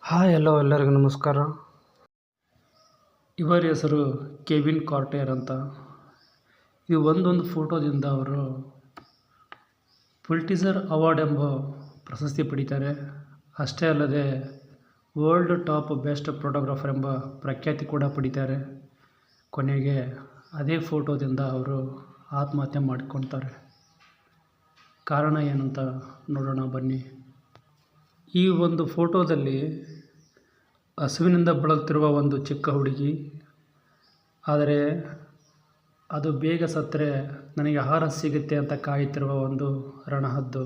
Hi hello ಎಲ್ಲರಿಗೂ ನಮಸ್ಕಾರ. ಇವರ ಹೆಸರು ಕೆವಿನ್ ಕಾರ್ಟರ್ ಅಂತ. ಇದು ಒಂದೊಂದು ಫೋಟೋದಿಂದ ಅವರು ಪುಲಿಟ್ಜರ್ ಅವಾರ್ಡ್ ಎಂಬ ಪ್ರಶಸ್ತಿ ಪಡೀತಾರೆ. ಅಷ್ಟೇ ಅಲ್ಲದೆ ವರ್ಲ್ಡ್ ಟಾಪ್ ಬೆಸ್ಟ್ ಫೋಟೋಗ್ರಾಫರ್ ಎಂಬ ಪ್ರಖ್ಯಾತಿ ಕೂಡ ಪಡೀತಾರೆ. ಕೊನೆಗೆ ಅದೇ ಫೋಟೋದಿಂದ ಅವರು ಆತ್ಮಹತ್ಯೆ ಮಾಡಿಕೊಳ್ತಾರೆ. ಕಾರಣ ಏನಂತ ನೋಡೋಣ ಬನ್ನಿ. ಈ ಒಂದು ಫೋಟೋದಲ್ಲಿ ಹಸುವಿನಿಂದ ಬಳಲುತ್ತಿರುವ ಒಂದು ಚಿಕ್ಕ ಹುಡುಗಿ, ಆದರೆ ಅದು ಬೇಗ ಸತ್ತರೆ ನನಗೆ ಆಹಾರ ಸಿಗುತ್ತೆ ಅಂತ ಕಾಯುತ್ತಿರುವ ಒಂದು ರಣಹದ್ದು.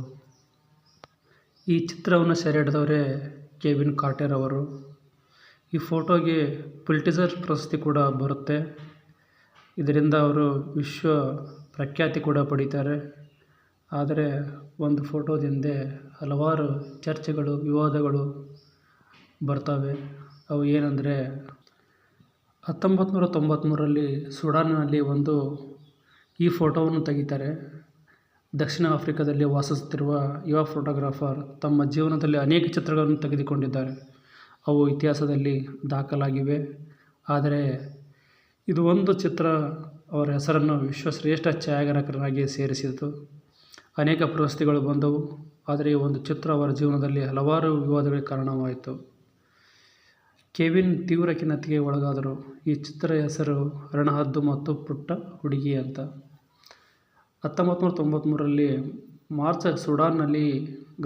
ಈ ಚಿತ್ರವನ್ನು ಸೆರೆ ಹಿಡಿದವರೇ ಕೆವಿನ್ ಕಾರ್ಟರ್ ಅವರು. ಈ ಫೋಟೋಗೆ ಪುಲಿಟ್ಜರ್ ಪ್ರಶಸ್ತಿ ಕೂಡ ಬರುತ್ತೆ. ಇದರಿಂದ ಅವರು ವಿಶ್ವ ಪ್ರಖ್ಯಾತಿ ಕೂಡ ಪಡೀತಾರೆ. ಆದರೆ ಒಂದು ಫೋಟೋದಿಂದ ಹಲವಾರು ಚರ್ಚೆಗಳು, ವಿವಾದಗಳು ಬರ್ತವೆ. ಅವು ಏನಂದರೆ, 1993ರಲ್ಲಿ ಸುಡಾನ್ನಲ್ಲಿ ಈ ಫೋಟೋವನ್ನು ತೆಗಿತಾರೆ. ದಕ್ಷಿಣ ಆಫ್ರಿಕಾದಲ್ಲಿ ವಾಸಿಸುತ್ತಿರುವ ಯುವ ಫೋಟೋಗ್ರಾಫರ್ ತಮ್ಮ ಜೀವನದಲ್ಲಿ ಅನೇಕ ಚಿತ್ರಗಳನ್ನು ತೆಗೆದುಕೊಂಡಿದ್ದಾರೆ. ಅವು ಇತಿಹಾಸದಲ್ಲಿ ದಾಖಲಾಗಿವೆ. ಆದರೆ ಇದು ಒಂದು ಚಿತ್ರ ಅವರ ಹೆಸರನ್ನು ವಿಶ್ವಶ್ರೇಷ್ಠ ಛಾಯಾಗ್ರಾಹಕರಾಗಿ ಸೇರಿಸಿತು. ಅನೇಕ ಪ್ರಶಸ್ತಿಗಳು ಬಂದವು. ಆದರೆ ಈ ಒಂದು ಚಿತ್ರ ಅವರ ಜೀವನದಲ್ಲಿ ಹಲವಾರು ವಿವಾದಗಳಿಗೆ ಕಾರಣವಾಯಿತು. ಕೆವಿನ್ ತೀವ್ರ ಖಿನ್ನತೆಗೆ ಒಳಗಾದರು. ಈ ಚಿತ್ರದ ಹೆಸರು ರಣಹದ್ದು ಮತ್ತು ಪುಟ್ಟ ಹುಡುಗಿ ಅಂತ. 1993ರಲ್ಲಿ ಮಾರ್ಚ್ ಸುಡಾನ್ನಲ್ಲಿ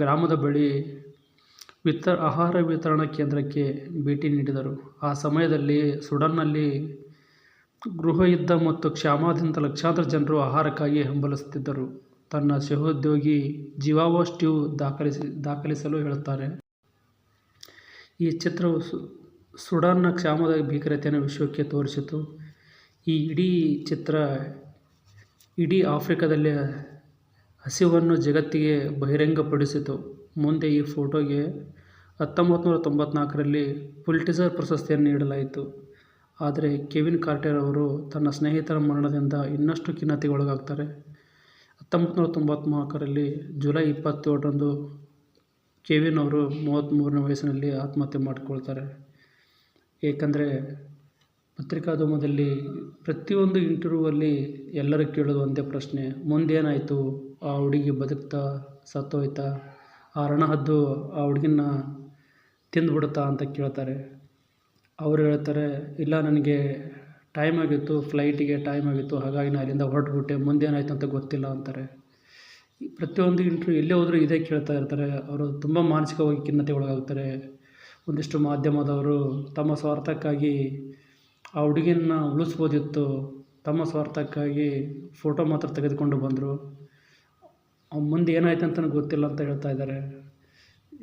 ಗ್ರಾಮದ ಬಳಿ ಆಹಾರ ವಿತರಣಾ ಕೇಂದ್ರಕ್ಕೆ ಭೇಟಿ ನೀಡಿದರು. ಆ ಸಮಯದಲ್ಲಿ ಸುಡಾನ್ನಲ್ಲಿ ಗೃಹಯುದ್ಧ ಮತ್ತು ಕ್ಷಾಮದಿಂದ ಲಕ್ಷಾಂತರ ಜನರು ಆಹಾರಕ್ಕಾಗಿ ಹಂಬಲಿಸುತ್ತಿದ್ದರು. ತನ್ನ ಸಹೋದ್ಯೋಗಿ ಜಿವಾವೋ ಸ್ಟೀವ್ ದಾಖಲಿಸಲು ಹೇಳುತ್ತಾರೆ. ಈ ಚಿತ್ರವು ಸುಡಾನ್ನ ಕ್ಷಾಮದ ಭೀಕರತೆಯನ್ನು ವಿಶ್ವಕ್ಕೆ ತೋರಿಸಿತು. ಈ ಚಿತ್ರ ಇಡೀ ಆಫ್ರಿಕಾದಲ್ಲಿ ಹಸಿವನ್ನು ಜಗತ್ತಿಗೆ ಬಹಿರಂಗಪಡಿಸಿತು. ಮುಂದೆ ಈ ಫೋಟೋಗೆ 1994ರಲ್ಲಿ ಪುಲಿಟ್ಜರ್ ಪ್ರಶಸ್ತಿಯನ್ನು ನೀಡಲಾಯಿತು. ಆದರೆ ಕೆವಿನ್ ಕಾರ್ಟರ್ ಅವರು ತನ್ನ ಸ್ನೇಹಿತರ ಮರಣದಿಂದ ಇನ್ನಷ್ಟು ಖಿನ್ನತೆಗೆ ಒಳಗಾಗ್ತಾರೆ. 1994ರಲ್ಲಿ ಜುಲೈ 27ರಂದು ಕೆವಿನ್ ಅವರು 33ನೇ ವಯಸ್ಸಿನಲ್ಲಿ ಆತ್ಮಹತ್ಯೆ ಮಾಡಿಕೊಳ್ತಾರೆ. ಏಕೆಂದರೆ ಪತ್ರಿಕಾಗೋಷ್ಠಿಯಲ್ಲಿ ಪ್ರತಿಯೊಂದು ಇಂಟರ್ವ್ಯೂವಲ್ಲಿ ಎಲ್ಲರೂ ಕೇಳೋದು ಒಂದೇ ಪ್ರಶ್ನೆ, ಮುಂದೇನಾಯಿತು, ಆ ಹುಡುಗಿ ಬದುಕ್ತಾ ಸತ್ತೋಯ್ತಾ, ಆ ರಣಹದ್ದು ಆ ಹುಡುಗಿನ ತಿಂದುಬಿಡುತ್ತಾ ಅಂತ ಕೇಳ್ತಾರೆ. ಅವರು ಹೇಳ್ತಾರೆ, ಇಲ್ಲ ನನಗೆ ಟೈಮ್ ಆಗಿತ್ತು, ಫ್ಲೈಟಿಗೆ ಟೈಮ್ ಆಗಿತ್ತು, ಹಾಗಾಗಿ ನಾನು ಅಲ್ಲಿಂದ ಹೊರಟುಬಿಟ್ಟೆ, ಮುಂದೇನಾಯಿತು ಅಂತ ಗೊತ್ತಿಲ್ಲ ಅಂತಾರೆ. ಪ್ರತಿಯೊಂದು ಇಂಟರ್ವ್ಯೂ ಎಲ್ಲೇ ಹೋದರೂ ಇದೇ ಕೇಳ್ತಾ ಇರ್ತಾರೆ. ಅವರು ತುಂಬ ಮಾನಸಿಕವಾಗಿ ಖಿನ್ನತೆಗೆ ಒಳಗಾಗ್ತಾರೆ. ಒಂದಿಷ್ಟು ಮಾಧ್ಯಮದವರು ತಮ್ಮ ಸ್ವಾರ್ಥಕ್ಕಾಗಿ ಆ ಹುಡುಗಿನ ಉಳಿಸ್ಬೋದಿತ್ತು, ತಮ್ಮ ಸ್ವಾರ್ಥಕ್ಕಾಗಿ ಫೋಟೋ ಮಾತ್ರ ತೆಗೆದುಕೊಂಡು ಬಂದರು, ಮುಂದೆ ಏನಾಯ್ತು ಅಂತಲೂ ಗೊತ್ತಿಲ್ಲ ಅಂತ ಹೇಳ್ತಾ ಇದ್ದಾರೆ.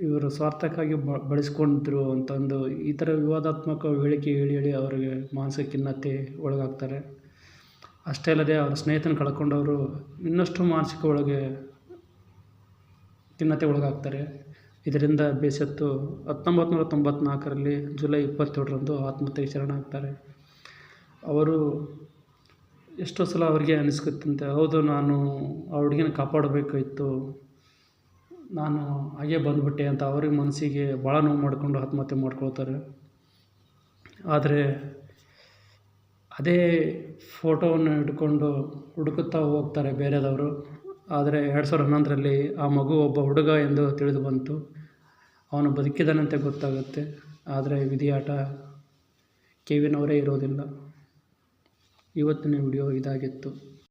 ಇವರು ಸ್ವಾರ್ಥಕ್ಕಾಗಿ ಬಳಸ್ಕೊಂಡ್ರು ಅಂತಂದು ಈ ಥರ ವಿವಾದಾತ್ಮಕ ಹೇಳಿಕೆ ಹೇಳಿ ಅವರಿಗೆ ಮಾನಸಿಕ ಖಿನ್ನತೆ ಒಳಗಾಗ್ತಾರೆ. ಅಷ್ಟೇ ಅಲ್ಲದೆ ಅವರ ಸ್ನೇಹಿತನ ಕಳ್ಕೊಂಡವರು ಇನ್ನಷ್ಟು ಮಾನಸಿಕ ಖಿನ್ನತೆ ಒಳಗಾಗ್ತಾರೆ. ಇದರಿಂದ ಬೇಸತ್ತು 1994ರಲ್ಲಿ ಜುಲೈ 27ರಂದು ಆತ್ಮಹತ್ಯೆಗೆ ಶರಣಾಗ್ತಾರೆ. ಅವರು ಎಷ್ಟೋ ಸಲ ಅವರಿಗೆ ಅನಿಸ್ಕೊತ್ತಂತೆ, ಹೌದು ನಾನು ಆ ಹುಡುಗಿನ ಕಾಪಾಡಬೇಕಾಗಿತ್ತು, ನಾನು ಹಾಗೆ ಬಂದುಬಿಟ್ಟೆ ಅಂತ ಅವ್ರಿಗೆ ಮನಸ್ಸಿಗೆ ಭಾಳ ನೋವು ಮಾಡಿಕೊಂಡು ಆತ್ಮಹತ್ಯೆ ಮಾಡ್ಕೊಳ್ತಾರೆ. ಆದರೆ ಅದೇ ಫೋಟೋವನ್ನು ಹಿಡ್ಕೊಂಡು ಹುಡುಕುತ್ತಾ ಹೋಗ್ತಾರೆ ಬೇರೆದವರು. ಆದರೆ 2011ರಲ್ಲಿ ಆ ಮಗು ಒಬ್ಬ ಹುಡುಗ ಎಂದು ತಿಳಿದು ಬಂತು. ಅವನು ಬದುಕಿದ್ದಾನಂತೆ ಗೊತ್ತಾಗುತ್ತೆ. ಆದರೆ ವಿಧಿಯಾಟ ಕೆವಿನ್ ಅವರೇ ಇರೋದಿಲ್ಲ. ಇವತ್ತಿನ ವಿಡಿಯೋ ಇದಾಗಿತ್ತು.